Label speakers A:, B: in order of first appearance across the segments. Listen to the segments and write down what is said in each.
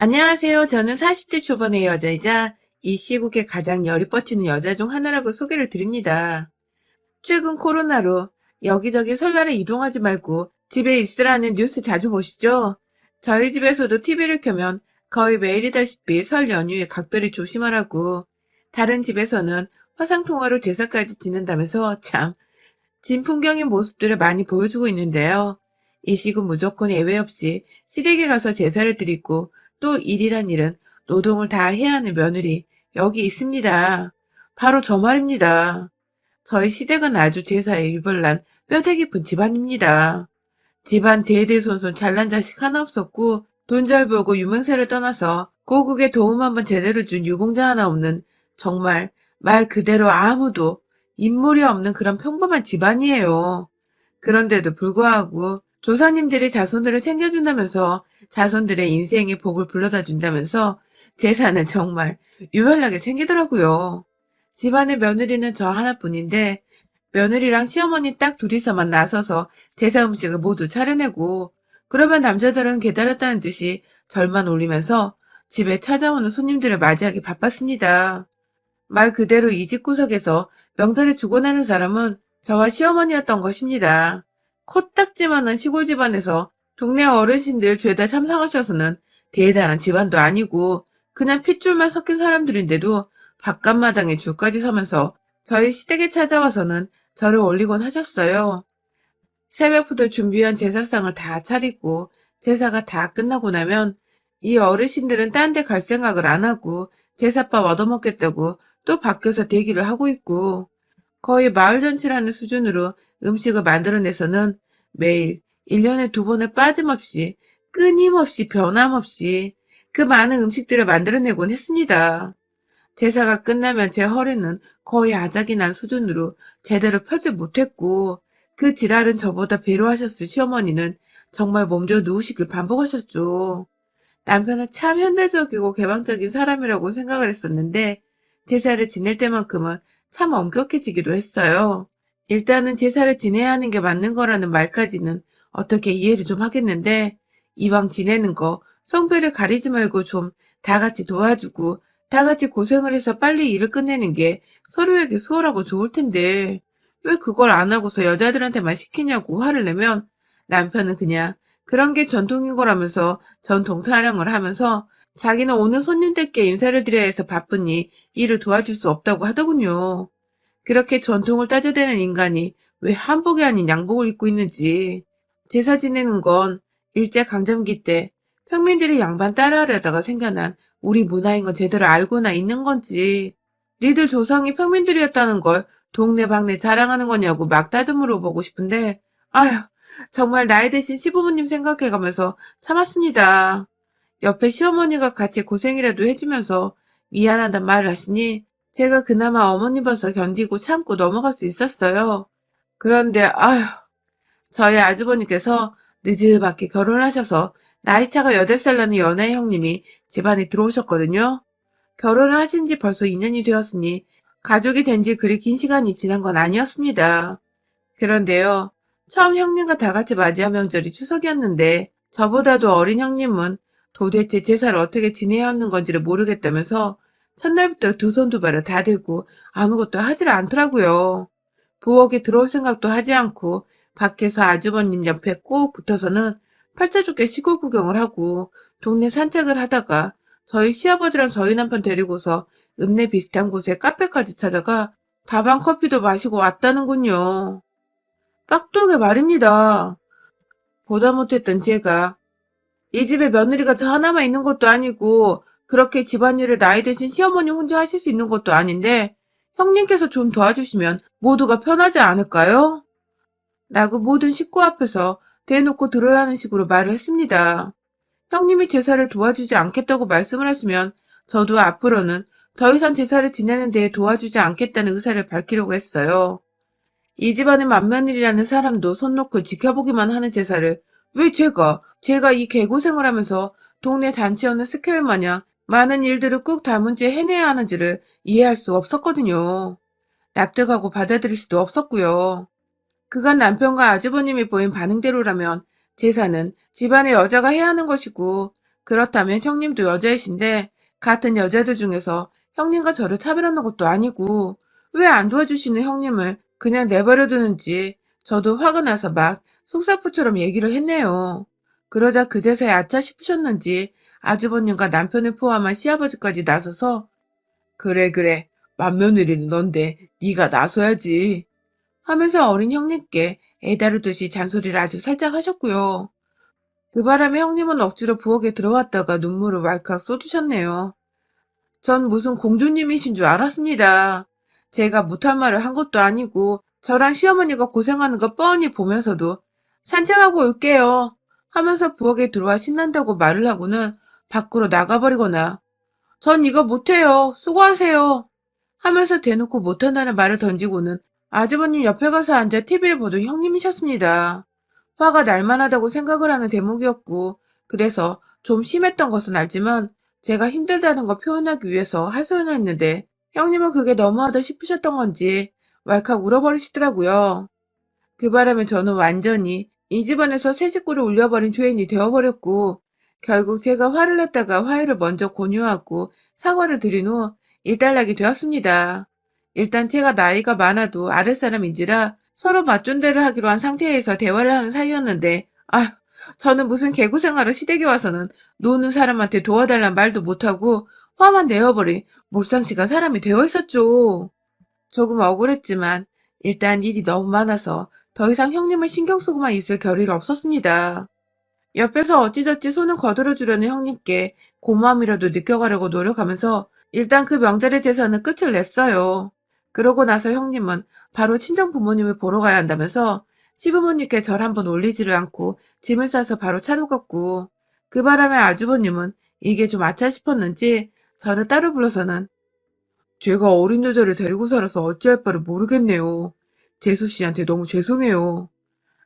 A: 안녕하세요. 저는 40대 초반의 여자이자 이 시국에 가장 열이 뻗치는 여자 중 하나라고 소개를 드립니다. 최근 코로나로 여기저기 설날에 이동하지 말고 집에 있으라는 뉴스 자주 보시죠? 저희 집에서도 TV를 켜면 거의 매일이다시피 설 연휴에 각별히 조심하라고, 다른 집에서는 화상통화로 제사까지 지낸다면서 참 진풍경인 모습들을 많이 보여주고 있는데요. 이 시국 무조건 예외 없이 시댁에 가서 제사를 드리고 또 일이란 일은 노동을 다 해야 하는 며느리 여기 있습니다. 바로 저 말입니다. 저희 시댁은 아주 제사에 유별난 뼈대 깊은 집안입니다. 집안 대대손손 잘난 자식 하나 없었고 돈 잘 벌고 유명세를 떠나서 고국에 도움 한번 제대로 준 유공자 하나 없는, 정말 말 그대로 아무도 인물이 없는 그런 평범한 집안이에요. 그런데도 불구하고 조상님들이 자손들을 챙겨준다면서 자손들의 인생의 복을 불러다 준다면서 제사는 정말 유별나게 챙기더라고요. 집안의 며느리는 저 하나뿐인데 며느리랑 시어머니 딱 둘이서만 나서서 제사 음식을 모두 차려내고, 그러면 남자들은 기다렸다는 듯이 절만 올리면서 집에 찾아오는 손님들을 맞이하기 바빴습니다. 말 그대로 이 집구석에서 명절에 죽어나는 사람은 저와 시어머니였던 것입니다. 코딱지만한 시골 집안에서 동네 어르신들 죄다 참상하셔서는 대단한 집안도 아니고 그냥 핏줄만 섞인 사람들인데도 바깥마당에 줄까지 서면서 저희 시댁에 찾아와서는 저를 올리곤 하셨어요. 새벽부터 준비한 제사상을 다 차리고 제사가 다 끝나고 나면 이 어르신들은 딴 데 갈 생각을 안 하고 제사밥 얻어먹겠다고 또 밖에서 대기를 하고 있고, 거의 마을 잔치라는 수준으로 음식을 만들어내서는 매일 1년에 2번을 빠짐없이 끊임없이 변함없이 그 많은 음식들을 만들어내곤 했습니다. 제사가 끝나면 제 허리는 거의 아작이 난 수준으로 제대로 펴질 못했고, 그 지랄은 저보다 배려하셨을 시어머니는 정말 몸져 누우시길 반복하셨죠. 남편은 참 현대적이고 개방적인 사람이라고 생각을 했었는데 제사를 지낼 때만큼은 참 엄격해지기도 했어요. 일단은 제사를 지내야 하는 게 맞는 거라는 말까지는 어떻게 이해를 좀 하겠는데, 이왕 지내는 거 성별을 가리지 말고 좀 다 같이 도와주고 다 같이 고생을 해서 빨리 일을 끝내는 게 서로에게 수월하고 좋을 텐데 왜 그걸 안 하고서 여자들한테만 시키냐고 화를 내면, 남편은 그냥 그런 게 전통인 거라면서 전통 타령을 하면서 자기는 오는 손님들께 인사를 드려야 해서 바쁘니 일을 도와줄 수 없다고 하더군요. 그렇게 전통을 따져대는 인간이 왜 한복이 아닌 양복을 입고 있는지. 제사 지내는 건 일제강점기 때 평민들이 양반 따라하려다가 생겨난 우리 문화인 건 제대로 알고나 있는 건지, 니들 조상이 평민들이었다는 걸 동네방네 자랑하는 거냐고 막 따져 물어보고 싶은데, 아휴, 정말 나이 드신 시부모님 생각해가면서 참았습니다. 옆에 시어머니가 같이 고생이라도 해주면서 미안하단 말을 하시니 제가 그나마 어머니 봐서 견디고 참고 넘어갈 수 있었어요. 그런데 아휴, 저희 아주버님께서 늦지막히 결혼하셔서 나이차가 8살 나는 연하 형님이 집안에 들어오셨거든요. 결혼을 하신 지 벌써 2년이 되었으니 가족이 된 지 그리 긴 시간이 지난 건 아니었습니다. 그런데요, 처음 형님과 다 같이 맞이한 명절이 추석이었는데 저보다도 어린 형님은 도대체 제사를 어떻게 지내야 하는 건지를 모르겠다면서 첫날부터 두 손 두 발을 다 들고 아무것도 하지를 않더라고요. 부엌에 들어올 생각도 하지 않고 밖에서 아주버님 옆에 꼭 붙어서는 팔자좋게 시골 구경을 하고 동네 산책을 하다가 저희 시아버지랑 저희 남편 데리고서 읍내 비슷한 곳에 카페까지 찾아가 다방 커피도 마시고 왔다는군요. 깍두게 말입니다. 보다 못했던 제가 이 집에 며느리가 저 하나만 있는 것도 아니고 그렇게 집안일을 나이 드신 시어머니 혼자 하실 수 있는 것도 아닌데 형님께서 좀 도와주시면 모두가 편하지 않을까요? 라고 모든 식구 앞에서 대놓고 들으라는 식으로 말을 했습니다. 형님이 제사를 도와주지 않겠다고 말씀을 하시면 저도 앞으로는 더 이상 제사를 지내는 데에 도와주지 않겠다는 의사를 밝히려고 했어요. 이 집안의 맏며느리라는 사람도 손 놓고 지켜보기만 하는 제사를 왜 제가 이 개고생을 하면서 동네 잔치 여는 스케일 마냥 많은 일들을 꾹 담은 채 해내야 하는지를 이해할 수 없었거든요. 납득하고 받아들일 수도 없었고요. 그간 남편과 아주버님이 보인 반응대로라면 제사는 집안의 여자가 해야 하는 것이고 그렇다면 형님도 여자이신데 같은 여자들 중에서 형님과 저를 차별하는 것도 아니고 왜 안 도와주시는 형님을 그냥 내버려 두는지 저도 화가 나서 막 속사포처럼 얘기를 했네요. 그러자 그제서야 아차 싶으셨는지 아주버님과 남편을 포함한 시아버지까지 나서서 그래 그래 맏며느리는 넌데 네가 나서야지 하면서 어린 형님께 애다루듯이 잔소리를 아주 살짝 하셨고요. 그 바람에 형님은 억지로 부엌에 들어왔다가 눈물을 왈칵 쏟으셨네요. 전 무슨 공주님이신 줄 알았습니다. 제가 못할 말을 한 것도 아니고 저랑 시어머니가 고생하는 거 뻔히 보면서도 산책하고 올게요 하면서 부엌에 들어와 신난다고 말을 하고는 밖으로 나가버리거나 전 이거 못해요. 수고하세요. 하면서 대놓고 못한다는 말을 던지고는 아주버님 옆에 가서 앉아 TV를 보던 형님이셨습니다. 화가 날만하다고 생각을 하는 대목이었고 그래서 좀 심했던 것은 알지만 제가 힘들다는 거 표현하기 위해서 하소연을 했는데 형님은 그게 너무하다 싶으셨던 건지 왈칵 울어버리시더라고요. 그 바람에 저는 완전히 이 집안에서 새 식구를 울려버린 죄인이 되어버렸고 결국 제가 화를 냈다가 화해를 먼저 권유하고 사과를 드린 후 일단락이 되었습니다. 일단 제가 나이가 많아도 아랫사람인지라 서로 맞존대를 하기로 한 상태에서 대화를 하는 사이였는데 저는 무슨 개구생활을 시댁에 와서는 노는 사람한테 도와달란 말도 못하고 화만 내어버린 몰상씨가 사람이 되어 있었죠. 조금 억울했지만 일단 일이 너무 많아서 더 이상 형님을 신경 쓰고만 있을 겨를이 없었습니다. 옆에서 어찌저찌 손을 거들어 주려는 형님께 고마움이라도 느껴가려고 노력하면서 일단 그 명절의 제사는 끝을 냈어요. 그러고 나서 형님은 바로 친정 부모님을 보러 가야 한다면서 시부모님께 절 한번 올리지를 않고 짐을 싸서 바로 차로 갔고 그 바람에 아주버님은 이게 좀 아차 싶었는지 저를 따로 불러서는 제가 어린 여자를 데리고 살아서 어찌할 바를 모르겠네요. 재수 씨한테 너무 죄송해요.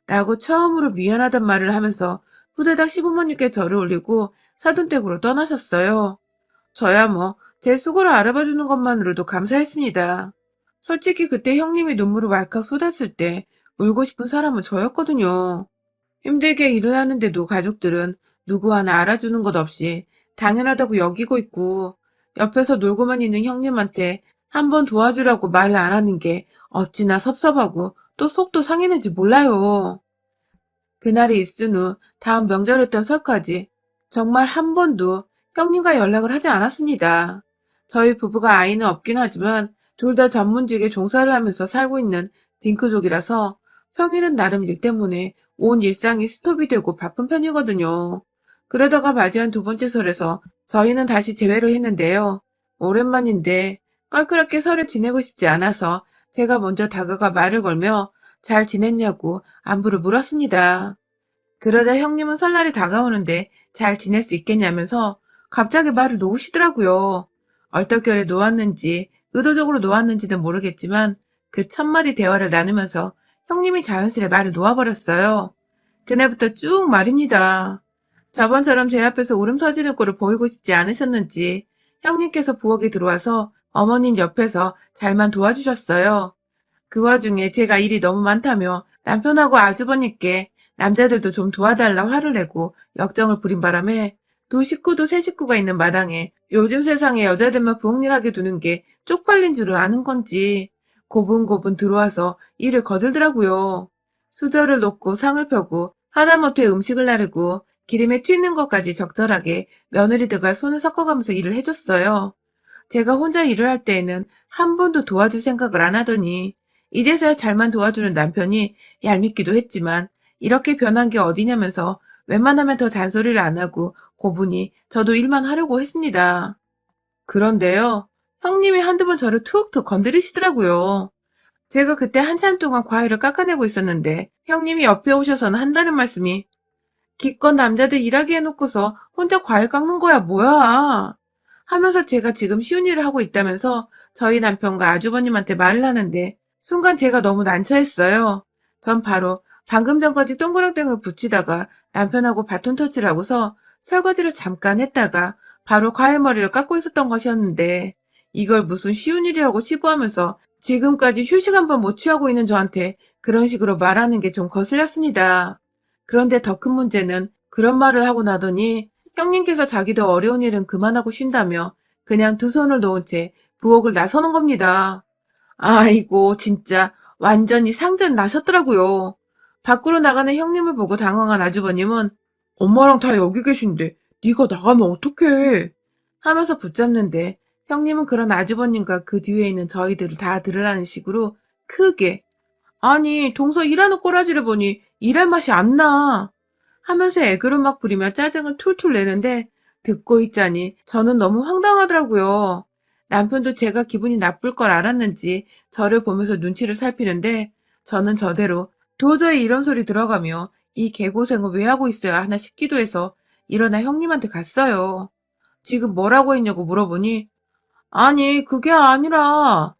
A: 라고 처음으로 미안하단 말을 하면서 후다닥 시부모님께 절을 올리고 사돈댁으로 떠나셨어요. 저야 뭐 제 수고를 알아봐주는 것만으로도 감사했습니다. 솔직히 그때 형님이 눈물을 왈칵 쏟았을 때 울고 싶은 사람은 저였거든요. 힘들게 일을 하는데도 가족들은 누구 하나 알아주는 것 없이 당연하다고 여기고 있고 옆에서 놀고만 있는 형님한테 한번 도와주라고 말을 안 하는 게 어찌나 섭섭하고 또 속도 상했는지 몰라요. 그날이 있은 후 다음 명절했던 설까지 정말 한 번도 형님과 연락을 하지 않았습니다. 저희 부부가 아이는 없긴 하지만 둘 다 전문직에 종사를 하면서 살고 있는 딩크족이라서 평일은 나름 일 때문에 온 일상이 스톱이 되고 바쁜 편이거든요. 그러다가 맞이한 두 번째 설에서 저희는 다시 재회를 했는데요. 오랜만인데 껄끄럽게 설을 지내고 싶지 않아서 제가 먼저 다가가 말을 걸며 잘 지냈냐고 안부를 물었습니다. 그러자 형님은 설날이 다가오는데 잘 지낼 수 있겠냐면서 갑자기 말을 놓으시더라고요. 얼떨결에 놓았는지 의도적으로 놓았는지는 모르겠지만 그 첫마디 대화를 나누면서 형님이 자연스레 말을 놓아버렸어요. 그날부터 쭉 말입니다. 저번처럼 제 앞에서 울음 터지는 꼴을 보이고 싶지 않으셨는지 형님께서 부엌에 들어와서 어머님 옆에서 잘만 도와주셨어요. 그 와중에 제가 일이 너무 많다며 남편하고 아주버님께 남자들도 좀 도와달라 화를 내고 역정을 부린 바람에 두 식구도 세 식구가 있는 마당에 요즘 세상에 여자들만 부엌일 하게 두는 게 쪽팔린 줄을 아는 건지 고분고분 들어와서 일을 거들더라고요. 수저를 놓고 상을 펴고 하다못해 음식을 나르고 기름에 튀는 것까지 적절하게 며느리들과 손을 섞어가면서 일을 해줬어요. 제가 혼자 일을 할 때에는 한 번도 도와줄 생각을 안 하더니 이제서야 잘만 도와주는 남편이 얄밉기도 했지만 이렇게 변한 게 어디냐면서 웬만하면 더 잔소리를 안 하고 고분이 저도 일만 하려고 했습니다. 그런데요, 형님이 한두 번 저를 툭툭 건드리시더라고요. 제가 그때 한참 동안 과일을 깎아내고 있었는데 형님이 옆에 오셔서는 한다는 말씀이 기껏 남자들 일하게 해놓고서 혼자 과일 깎는 거야 뭐야 하면서 제가 지금 쉬운 일을 하고 있다면서 저희 남편과 아주버님한테 말을 하는데 순간 제가 너무 난처했어요. 전 바로 방금 전까지 동그랑땡을 붙이다가 남편하고 바톤 터치를 하고서 설거지를 잠깐 했다가 바로 과일머리를 깎고 있었던 것이었는데 이걸 무슨 쉬운 일이라고 치부하면서 지금까지 휴식 한 번 못 취하고 있는 저한테 그런 식으로 말하는 게 좀 거슬렸습니다. 그런데 더 큰 문제는 그런 말을 하고 나더니 형님께서 자기도 어려운 일은 그만하고 쉰다며 그냥 두 손을 놓은 채 부엌을 나서는 겁니다. 아이고, 진짜 완전히 상전 나셨더라고요. 밖으로 나가는 형님을 보고 당황한 아주버님은 엄마랑 다 여기 계신데 네가 나가면 어떡해? 하면서 붙잡는데 형님은 그런 아주버님과 그 뒤에 있는 저희들을 다 들으라는 식으로 크게 아니 동서 일하는 꼬라지를 보니 일할 맛이 안 나. 하면서 애교를 막 부리며 짜증을 툴툴 내는데 듣고 있자니 저는 너무 황당하더라고요. 남편도 제가 기분이 나쁠 걸 알았는지 저를 보면서 눈치를 살피는데 저는 저대로 도저히 이런 소리 들어가며 이 개고생을 왜 하고 있어야 하나 싶기도 해서 일어나 형님한테 갔어요. 지금 뭐라고 했냐고 물어보니 아니 그게 아니라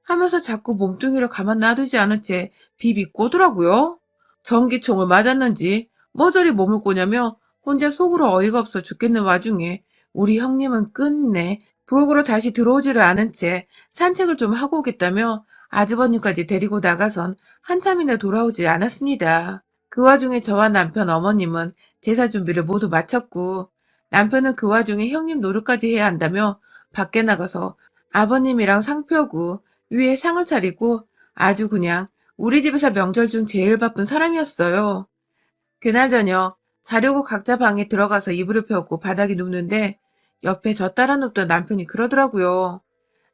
A: 하면서 자꾸 몸뚱이를 가만 놔두지 않은 채 비비 꼬더라고요. 전기총을 맞았는지 머저리 몸을 꼬냐며 혼자 속으로 어이가 없어 죽겠는 와중에 우리 형님은 끝내 부엌으로 다시 들어오지를 않은 채 산책을 좀 하고 오겠다며 아주버님까지 데리고 나가선 한참이나 돌아오지 않았습니다. 그 와중에 저와 남편 어머님은 제사 준비를 모두 마쳤고 남편은 그 와중에 형님 노릇까지 해야 한다며 밖에 나가서 아버님이랑 상 펴고 위에 상을 차리고 아주 그냥 우리 집에서 명절 중 제일 바쁜 사람이었어요. 그날 저녁 자려고 각자 방에 들어가서 이불을 펴고 바닥에 눕는데 옆에 저 따라 눕던 남편이 그러더라고요.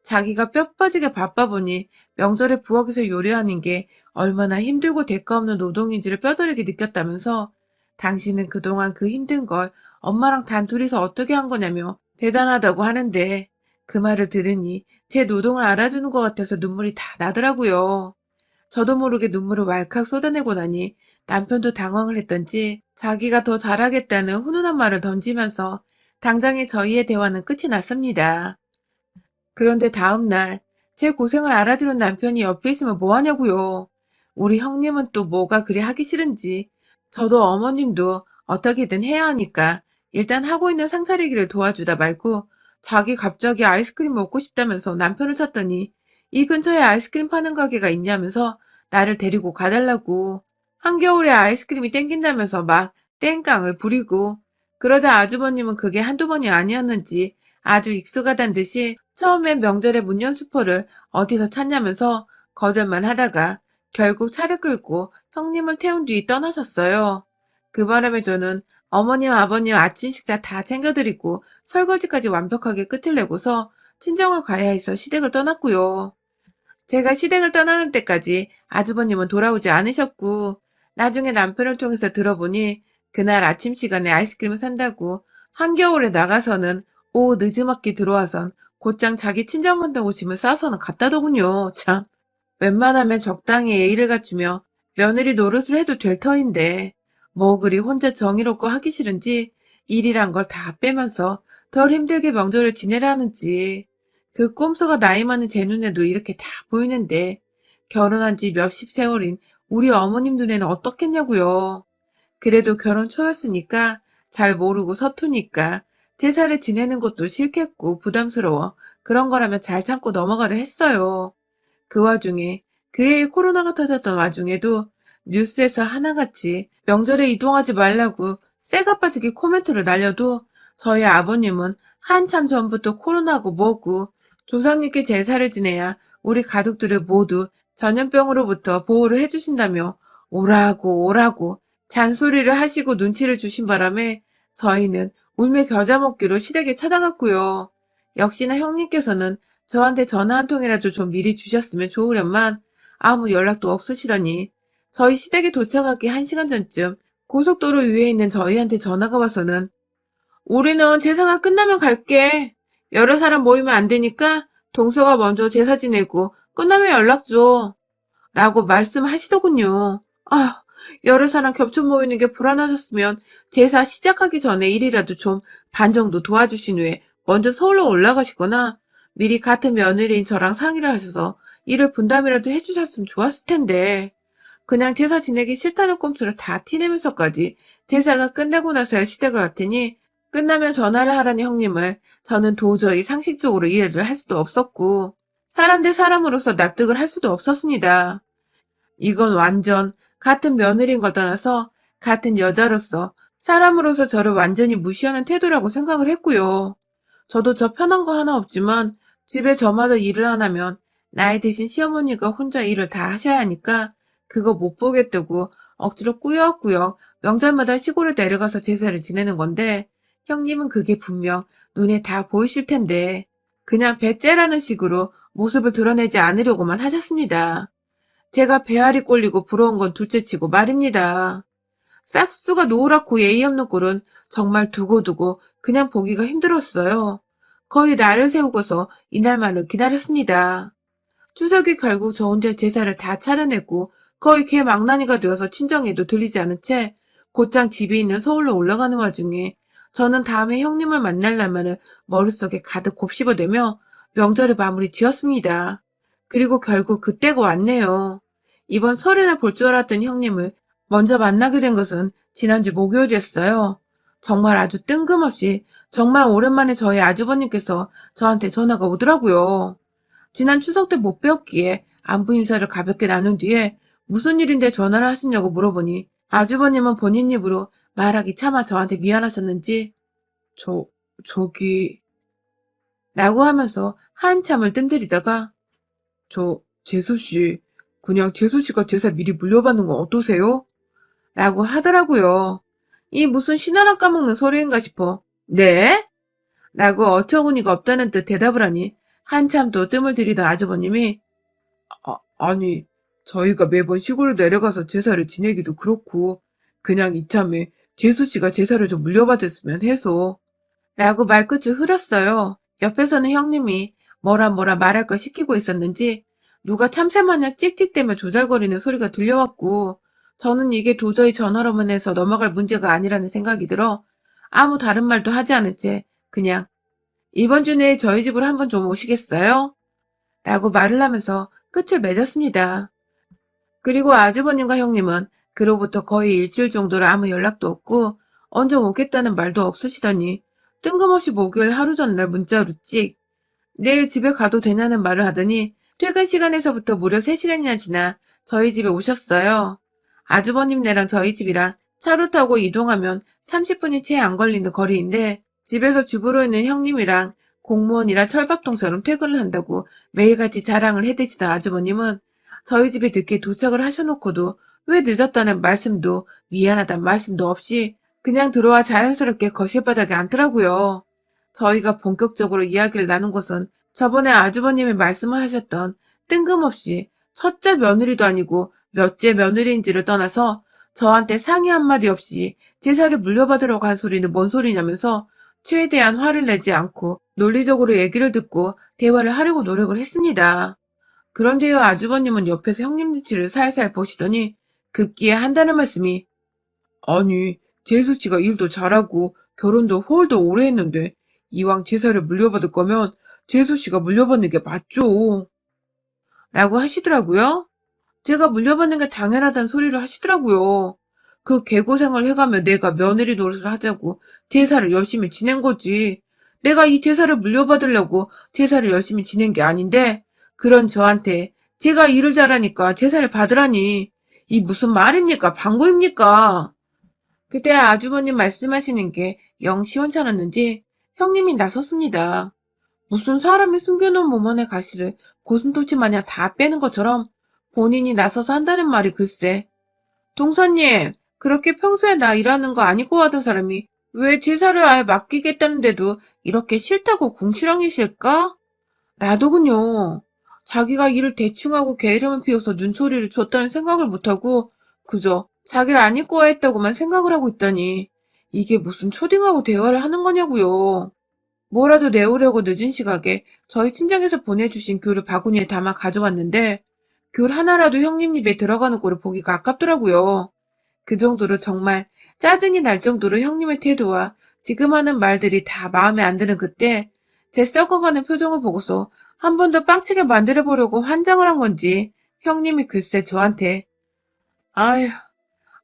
A: 자기가 뼈 빠지게 바빠 보니 명절에 부엌에서 요리하는 게 얼마나 힘들고 대가 없는 노동인지를 뼈저리게 느꼈다면서 당신은 그동안 그 힘든 걸 엄마랑 단둘이서 어떻게 한 거냐며 대단하다고 하는데 그 말을 들으니 제 노동을 알아주는 것 같아서 눈물이 다 나더라고요. 저도 모르게 눈물을 왈칵 쏟아내고 나니 남편도 당황을 했던지 자기가 더 잘하겠다는 훈훈한 말을 던지면서 당장에 저희의 대화는 끝이 났습니다. 그런데 다음날 제 고생을 알아주는 남편이 옆에 있으면 뭐하냐고요. 우리 형님은 또 뭐가 그리 하기 싫은지 저도 어머님도 어떻게든 해야 하니까 일단 하고 있는 상차리기를 도와주다 말고 자기 갑자기 아이스크림 먹고 싶다면서 남편을 찾더니 이 근처에 아이스크림 파는 가게가 있냐면서 나를 데리고 가달라고 한겨울에 아이스크림이 땡긴다면서 막 땡깡을 부리고 그러자 아주버님은 그게 한두 번이 아니었는지 아주 익숙하단 듯이 처음엔 명절에 문연수포를 어디서 찾냐면서 거절만 하다가 결국 차를 끌고 형님을 태운 뒤 떠나셨어요. 그 바람에 저는 어머님, 아버님 아침 식사 다 챙겨드리고 설거지까지 완벽하게 끝을 내고서 친정을 가야 해서 시댁을 떠났고요. 제가 시댁을 떠나는 때까지 아주버님은 돌아오지 않으셨고 나중에 남편을 통해서 들어보니 그날 아침 시간에 아이스크림을 산다고 한겨울에 나가서는 오후 늦지막히 들어와선 곧장 자기 친정 간다고 짐을 싸서는 갔다더군요. 참. 웬만하면 적당히 예의를 갖추며 며느리 노릇을 해도 될 터인데 뭐 그리 혼자 정의롭고 하기 싫은지 일이란 걸 다 빼면서 덜 힘들게 명절을 지내려 하는지 그 꼼수가 나이 많은 제 눈에도 이렇게 다 보이는데 결혼한 지 몇십 세월인 우리 어머님 눈에는 어떻겠냐고요. 그래도 결혼 초였으니까 잘 모르고 서투니까 제사를 지내는 것도 싫겠고 부담스러워 그런 거라면 잘 참고 넘어가려 했어요. 그 와중에 그 해에 코로나가 터졌던 와중에도 뉴스에서 하나같이 명절에 이동하지 말라고 쇠가 빠지게 코멘트를 날려도 저희 아버님은 한참 전부터 코로나고 뭐고 조상님께 제사를 지내야 우리 가족들을 모두 전염병으로부터 보호를 해주신다며 오라고 오라고 잔소리를 하시고 눈치를 주신 바람에 저희는 울며 겨자 먹기로 시댁에 찾아갔고요. 역시나 형님께서는 저한테 전화 한 통이라도 좀 미리 주셨으면 좋으련만 아무 연락도 없으시더니 저희 시댁에 도착하기 1시간 전쯤 고속도로 위에 있는 저희한테 전화가 와서는 우리는 제사가 끝나면 갈게. 여러 사람 모이면 안 되니까 동서가 먼저 제사 지내고 끝나면 연락 줘. 라고 말씀하시더군요. 아, 여러 사람 겹쳐 모이는 게 불안하셨으면 제사 시작하기 전에 일이라도 좀 반 정도 도와주신 후에 먼저 서울로 올라가시거나 미리 같은 며느리인 저랑 상의를 하셔서 일을 분담이라도 해주셨으면 좋았을 텐데 그냥 제사 지내기 싫다는 꼼수를 다 티내면서까지 제사가 끝나고 나서야 시댁을 갔더니 끝나면 전화를 하라는 형님을 저는 도저히 상식적으로 이해를 할 수도 없었고 사람 대 사람으로서 납득을 할 수도 없었습니다. 이건 완전 같은 며느리인 걸 떠나서 같은 여자로서 사람으로서 저를 완전히 무시하는 태도라고 생각을 했고요. 저도 저 편한 거 하나 없지만 집에 저마저 일을 안 하면 나이 드신 시어머니가 혼자 일을 다 하셔야 하니까 그거 못 보겠다고 억지로 꾸역꾸역 명절마다 시골에 내려가서 제사를 지내는 건데 형님은 그게 분명 눈에 다 보이실 텐데 그냥 배째라는 식으로 모습을 드러내지 않으려고만 하셨습니다. 제가 배알이 꼴리고 부러운 건 둘째치고 말입니다. 싹수가 노랗고 예의 없는 꼴은 정말 두고두고 그냥 보기가 힘들었어요. 거의 날을 세우고서 이날만을 기다렸습니다. 추석이 결국 저 혼자 제사를 다 차려냈고 거의 개망나니가 되어서 친정에도 들리지 않은 채 곧장 집이 있는 서울로 올라가는 와중에 저는 다음에 형님을 만날 날만을 머릿속에 가득 곱씹어대며 명절을 마무리 지었습니다. 그리고 결국 그때가 왔네요. 이번 설에나 볼 줄 알았던 형님을 먼저 만나게 된 것은 지난주 목요일이었어요. 정말 아주 뜬금없이 정말 오랜만에 저희 아주버님께서 저한테 전화가 오더라고요. 지난 추석 때 못 뵈었기에 안부 인사를 가볍게 나눈 뒤에 무슨 일인데 전화를 하시냐고 물어보니 아주버님은 본인 입으로 말하기 차마 저한테 미안하셨는지 저기 라고 하면서 한참을 뜸들이다가 재수씨, 그냥 재수씨가 제사 미리 물려받는 건 어떠세요? 라고 하더라고요. 이 무슨 신하랑 까먹는 소리인가 싶어. 네? 라고 어처구니가 없다는 듯 대답을 하니 한참 더 뜸을 들이던 아주버님이 아니 저희가 매번 시골로 내려가서 제사를 지내기도 그렇고 그냥 이참에 재수씨가 제사를 좀 물려받았으면 해서 라고 말끝을 흐렸어요. 옆에서는 형님이 뭐라 말할 걸 시키고 있었는지 누가 참새마냥 찍찍대며 조잘거리는 소리가 들려왔고 저는 이게 도저히 전화로만 해서 넘어갈 문제가 아니라는 생각이 들어 아무 다른 말도 하지 않은 채 그냥 이번 주 내에 저희 집으로 한번 좀 오시겠어요? 라고 말을 하면서 끝을 맺었습니다. 그리고 아주버님과 형님은 그로부터 거의 일주일 정도로 아무 연락도 없고 언제 오겠다는 말도 없으시더니 뜬금없이 목요일 하루 전날 문자로 찍 내일 집에 가도 되냐는 말을 하더니 퇴근 시간에서부터 무려 3시간이나 지나 저희 집에 오셨어요. 아주버님네랑 저희 집이랑 차로 타고 이동하면 30분이 채 안 걸리는 거리인데 집에서 주부로 있는 형님이랑 공무원이라 철밥통처럼 퇴근을 한다고 매일같이 자랑을 해대시던 아주버님은 저희 집에 늦게 도착을 하셔놓고도 왜 늦었다는 말씀도 미안하다는 말씀도 없이 그냥 들어와 자연스럽게 거실 바닥에 앉더라고요. 저희가 본격적으로 이야기를 나눈 것은 저번에 아주버님이 말씀을 하셨던 뜬금없이 첫째 며느리도 아니고 몇째 며느리인지를 떠나서 저한테 상의 한마디 없이 제사를 물려받으러 간 소리는 뭔 소리냐면서 최대한 화를 내지 않고 논리적으로 얘기를 듣고 대화를 하려고 노력을 했습니다. 그런데요, 아주버님은 옆에서 형님 눈치를 살살 보시더니 급기에 한다는 말씀이 아니, 재수씨가 일도 잘하고 결혼도 훨더 오래 했는데 이왕 제사를 물려받을 거면 재수씨가 물려받는 게 맞죠. 라고 하시더라고요. 제가 물려받는 게 당연하다는 소리를 하시더라고요. 그 개고생을 해가며 내가 며느리 노릇을 하자고 제사를 열심히 지낸 거지. 내가 이 제사를 물려받으려고 제사를 열심히 지낸 게 아닌데 그런 저한테 제가 일을 잘하니까 제사를 받으라니 이 무슨 말입니까? 방구입니까? 그때 아주버님 말씀하시는 게 영 시원찮았는지 형님이 나섰습니다. 무슨 사람이 숨겨놓은 몸 안의 가시를 고슴도치 마냥 다 빼는 것처럼 본인이 나서서 한다는 말이 글쎄. 동서님, 그렇게 평소에 나 일하는 거 아니고 하던 사람이 왜 제사를 아예 맡기겠다는데도 이렇게 싫다고 궁시렁이실까? 라더군요. 자기가 일을 대충 하고 게으름을 피워서 눈초리를 줬다는 생각을 못하고 그저 자기를 안 입고 했다고만 생각을 하고 있다니 이게 무슨 초딩하고 대화를 하는 거냐고요. 뭐라도 내오려고 늦은 시각에 저희 친정에서 보내주신 귤을 바구니에 담아 가져왔는데 귤 하나라도 형님 입에 들어가는 꼴을 보기가 아깝더라고요. 그 정도로 정말 짜증이 날 정도로 형님의 태도와 지금 하는 말들이 다 마음에 안 드는 그때 제 썩어가는 표정을 보고서 한 번 더 빡치게 만들어보려고 환장을 한 건지 형님이 글쎄 저한테 아휴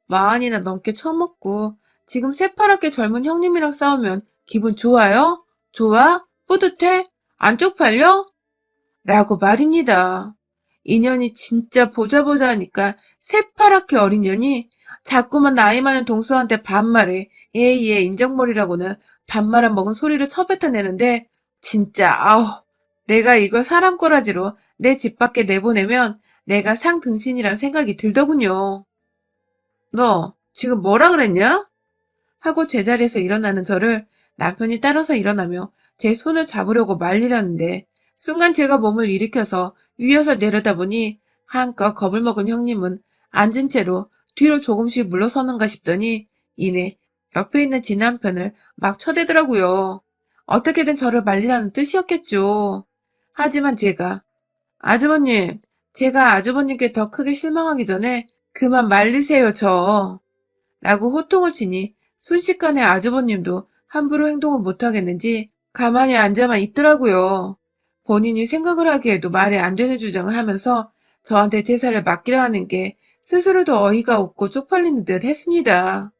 A: 마흔이나 넘게 처먹고 지금 새파랗게 젊은 형님이랑 싸우면 기분 좋아요? 좋아? 뿌듯해? 안 쪽팔려? 라고 말입니다. 인연이 진짜 보자 하니까 새파랗게 어린 년이 자꾸만 나이 많은 동서한테 반말해 예예 인정머리라고는 밥 말아먹은 소리를 쳐뱉어내는데 진짜 아우 내가 이걸 사람 꼬라지로 내 집 밖에 내보내면 내가 상등신이란 생각이 들더군요. 너 지금 뭐라 그랬냐? 하고 제자리에서 일어나는 저를 남편이 따라서 일어나며 제 손을 잡으려고 말리려는데 순간 제가 몸을 일으켜서 위에서 내려다보니 한껏 겁을 먹은 형님은 앉은 채로 뒤로 조금씩 물러서는가 싶더니 이내 옆에 있는 지 남편을 막 쳐대더라고요. 어떻게든 저를 말리라는 뜻이었겠죠. 하지만 제가 아주버님, 제가 아주버님께 더 크게 실망하기 전에 그만 말리세요, 저. 라고 호통을 치니 순식간에 아주버님도 함부로 행동을 못하겠는지 가만히 앉아만 있더라고요. 본인이 생각을 하기에도 말이 안 되는 주장을 하면서 저한테 제사를 맡기려 하는 게 스스로도 어이가 없고 쪽팔리는 듯 했습니다.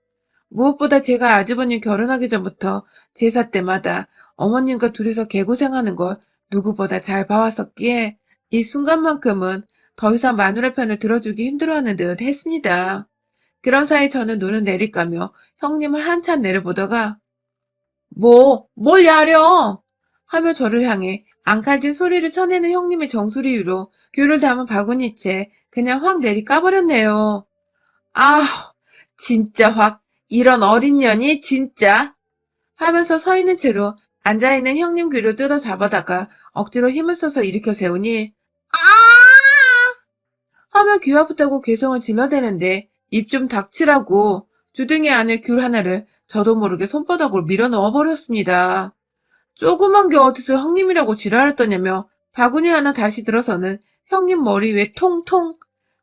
A: 무엇보다 제가 아주버님 결혼하기 전부터 제사 때마다 어머님과 둘이서 개고생하는 걸 누구보다 잘 봐왔었기에 이 순간만큼은 더 이상 마누라 편을 들어주기 힘들어하는 듯 했습니다. 그런 사이 저는 눈을 내리까며 형님을 한참 내려보다가 뭘 야려! 하며 저를 향해 앙칼진 소리를 쳐내는 형님의 정수리 위로 귤을 담은 바구니채 그냥 확 내리 까버렸네요. 아, 진짜 확 이런 어린 년이 진짜 하면서 서 있는 채로 앉아있는 형님 귀를 뜯어 잡아다가 억지로 힘을 써서 일으켜 세우니 아! 하며 귀 아프다고 괴성을 질러대는데 입 좀 닥치라고 주둥이 안에 귤 하나를 저도 모르게 손바닥으로 밀어 넣어버렸습니다. 조그만 게 어디서 형님이라고 지랄을 떠냐며 바구니 하나 다시 들어서는 형님 머리 위에 통통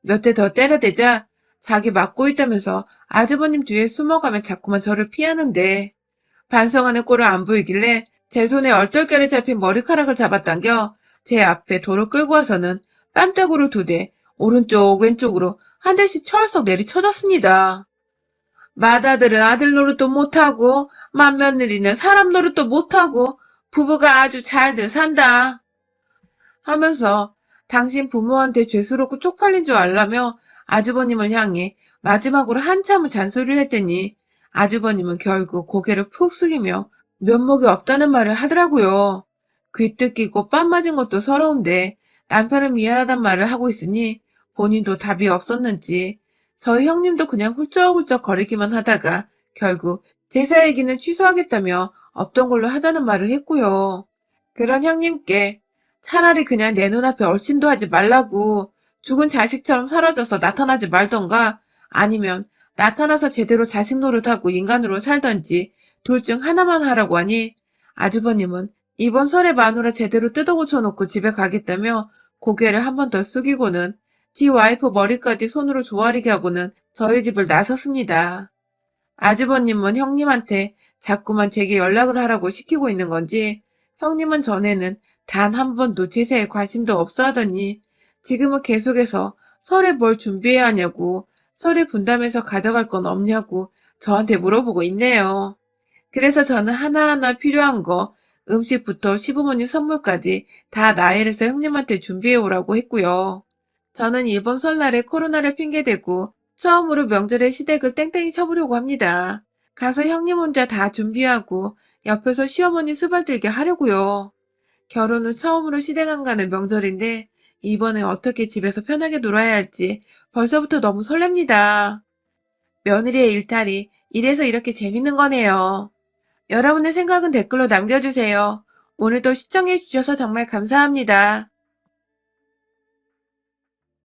A: 몇 대 더 때려대자 자기 맞고 있다면서 아주버님 뒤에 숨어가며 자꾸만 저를 피하는데 반성하는 꼴을 안 보이길래 제 손에 얼떨결에 잡힌 머리카락을 잡아당겨 제 앞에 도로 끌고 와서는 뺨따구로 2대 오른쪽 왼쪽으로 한 대씩 철썩 내리쳐졌습니다. 맏아들은 아들 노릇도 못하고 맏며느리는 사람 노릇도 못하고 부부가 아주 잘들 산다 하면서 당신 부모한테 죄스럽고 쪽팔린 줄 알라며 아주버님을 향해 마지막으로 한참을 잔소리를 했더니 아주버님은 결국 고개를 푹 숙이며 면목이 없다는 말을 하더라고요. 귀뜻 끼고 뺨 맞은 것도 서러운데 남편은 미안하단 말을 하고 있으니 본인도 답이 없었는지 저희 형님도 그냥 훌쩍훌쩍 거리기만 하다가 결국 제사 얘기는 취소하겠다며 없던 걸로 하자는 말을 했고요. 그런 형님께 차라리 그냥 내 눈앞에 얼씬도 하지 말라고 죽은 자식처럼 사라져서 나타나지 말던가 아니면 나타나서 제대로 자식 노릇하고 인간으로 살던지 둘 중 하나만 하라고 하니 아주버님은 이번 설에 마누라 제대로 뜯어고쳐놓고 집에 가겠다며 고개를 한 번 더 숙이고는 지 와이프 머리까지 손으로 조아리게 하고는 저희 집을 나섰습니다. 아주버님은 형님한테 자꾸만 제게 연락을 하라고 시키고 있는 건지 형님은 전에는 단 한 번도 제사에 관심도 없어 하더니 지금은 계속해서 설에 뭘 준비해야 하냐고 설에 분담해서 가져갈 건 없냐고 저한테 물어보고 있네요. 그래서 저는 하나하나 필요한 거 음식부터 시부모님 선물까지 다 나열해서 형님한테 준비해 오라고 했고요. 저는 이번 설날에 코로나를 핑계대고 처음으로 명절에 시댁을 땡땡이 쳐보려고 합니다. 가서 형님 혼자 다 준비하고 옆에서 시어머니 수발 들게 하려고요. 결혼 후 처음으로 시댁 안 가는 명절인데 이번에 어떻게 집에서 편하게 놀아야 할지 벌써부터 너무 설렙니다. 며느리의 일탈이 이래서 이렇게 재밌는 거네요. 여러분의 생각은 댓글로 남겨주세요. 오늘도 시청해주셔서 정말 감사합니다.